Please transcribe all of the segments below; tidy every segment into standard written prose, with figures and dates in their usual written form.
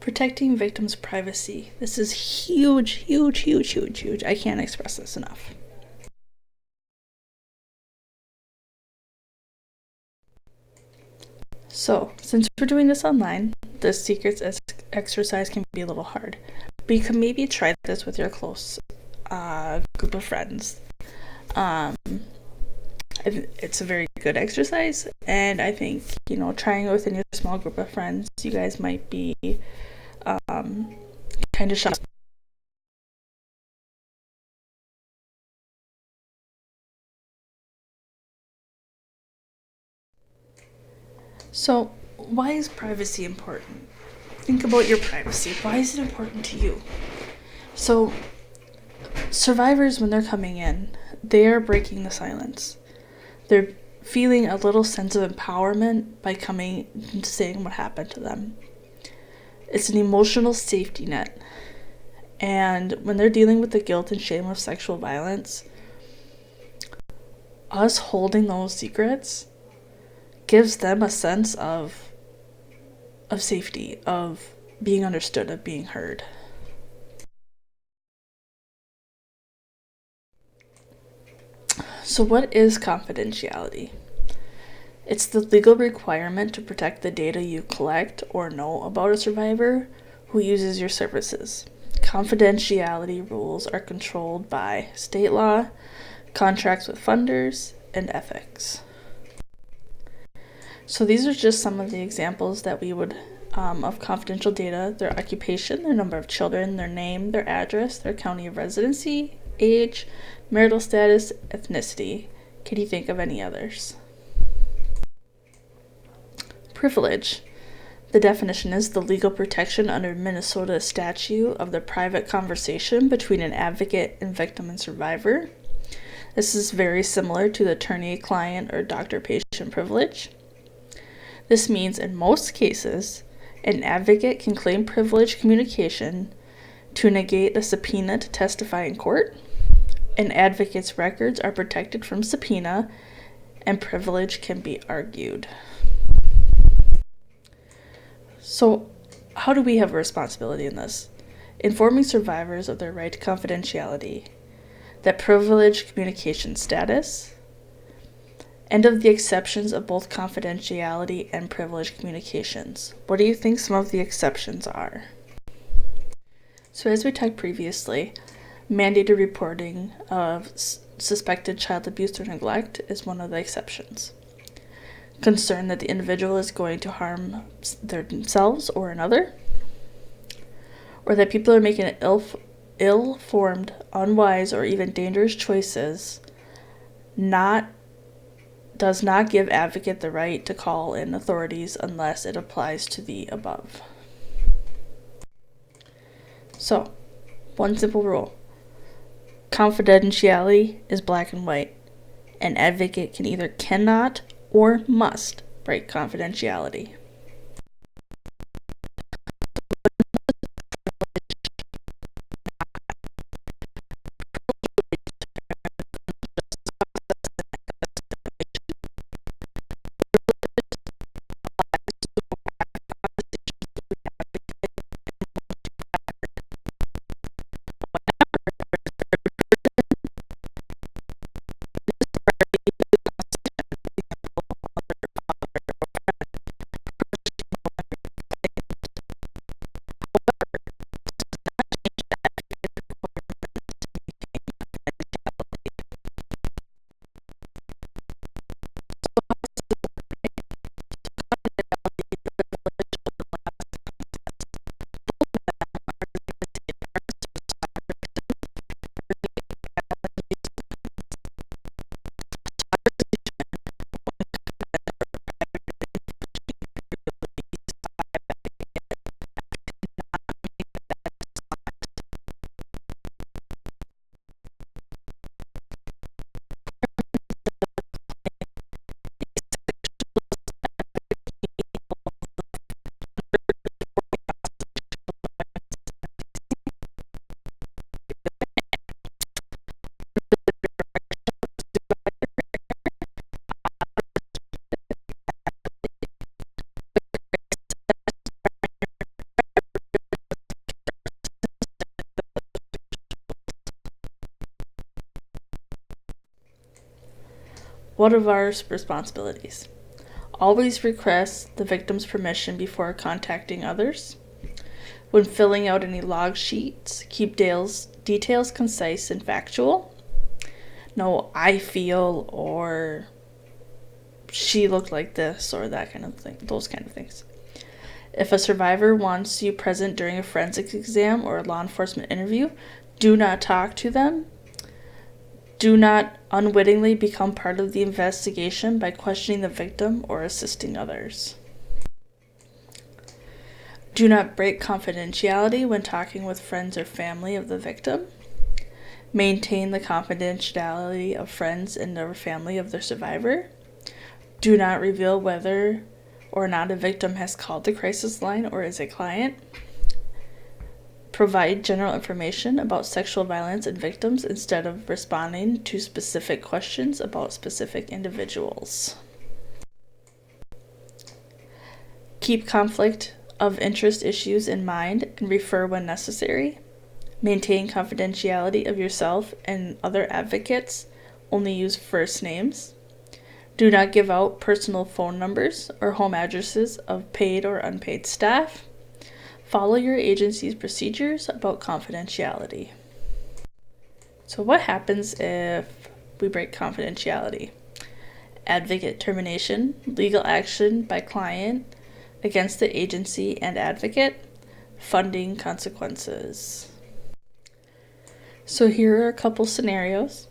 Protecting victims' privacy. This is huge, huge, huge, huge, huge. I can't express this enough. So, since we're doing this online, the secrets exercise can be a little hard. But you can maybe try this with your close group of friends. It's a very good exercise, and I think, trying it within your small group of friends, you guys might be kind of shocked. So, why is privacy important? Think about your privacy. Why is it important to you? So, survivors, when they're coming in, they are breaking the silence. They're feeling a little sense of empowerment by coming and saying what happened to them. It's an emotional safety net. And when they're dealing with the guilt and shame of sexual violence, us holding those secrets gives them a sense of safety, of being understood, of being heard. So what is confidentiality? It's the legal requirement to protect the data you collect or know about a survivor who uses your services. Confidentiality rules are controlled by state law, contracts with funders, and ethics. So these are just some of the examples that we would of confidential data: their occupation, their number of children, their name, their address, their county of residency, age, marital status, ethnicity. Can you think of any others? Privilege. The definition is the legal protection under Minnesota statute of the private conversation between an advocate and victim and survivor. This is very similar to the attorney-client or doctor-patient privilege. This means in most cases, an advocate can claim privileged communication to negate a subpoena to testify in court. An advocate's records are protected from subpoena, and privilege can be argued. So, how do we have a responsibility in this? Informing survivors of their right to confidentiality, that privileged communication status, and of the exceptions of both confidentiality and privileged communications. What do you think some of the exceptions are? So as we talked previously, mandated reporting of suspected child abuse or neglect is one of the exceptions. Concern that the individual is going to harm themselves or another, or that people are making ill-formed, unwise, or even dangerous choices does not give advocate the right to call in authorities unless it applies to the above. So, one simple rule. Confidentiality is black and white. An advocate can either cannot or must break confidentiality. What are our responsibilities? Always request the victim's permission before contacting others. When filling out any log sheets, keep details concise and factual. No, I feel, or she looked like this, or that kind of thing, those kind of things. If a survivor wants you present during a forensic exam or a law enforcement interview, do not talk to them. Do not unwittingly become part of the investigation by questioning the victim or assisting others. Do not break confidentiality when talking with friends or family of the victim. Maintain the confidentiality of friends and their family of their survivor. Do not reveal whether or not a victim has called the crisis line or is a client. Provide general information about sexual violence and victims instead of responding to specific questions about specific individuals. Keep conflict of interest issues in mind and refer when necessary. Maintain confidentiality of yourself and other advocates. Only use first names. Do not give out personal phone numbers or home addresses of paid or unpaid staff. Follow your agency's procedures about confidentiality. So what happens if we break confidentiality? Advocate termination, legal action by client against the agency and advocate, funding consequences. So here are a couple scenarios.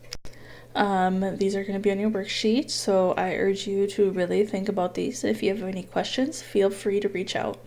These are going to be on your worksheet, so I urge you to really think about these. If you have any questions, feel free to reach out.